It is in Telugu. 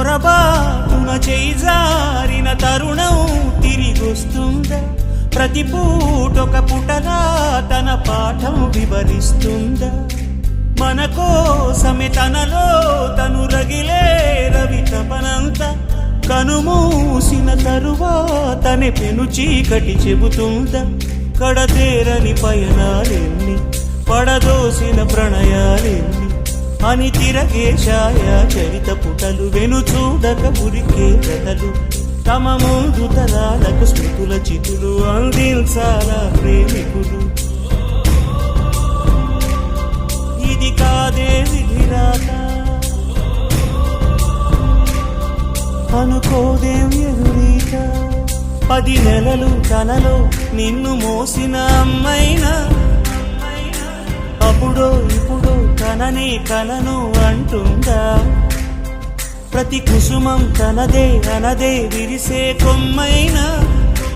పొరబాటున చేజారిన తరుణం తిరిగొస్తుందా? ప్రతి పూటొక పుటలా తన పాఠం వివరిస్తుందా? మన కోసమే తనలో తను రగిలే రవి తపనంత కనుమూసిన తరువాతనే పెను చీకటి చెబుతుందా? కడతేరని పయనాలెన్ని, పడదోసిన ప్రణయాలెన్ని అని తిరగే ఛాయా చరిత పుటలు, వెను చూడక ఉరికే కథలు, తమ ముందు తరాలకు స్మృతుల చితులు అందించాలా ప్రేమికులు. ఇది కాదే విధిరాత, అనుకోదేం ఎదురీత. 10 నెలలు తనలో నిన్ను మోసిన అమ్మైనా, అప్పుడో ఇప్పుడో తననే కలను అంటుందా? ప్రతి కుసుమం తనదే అనదే విరిసే కొమ్మైనా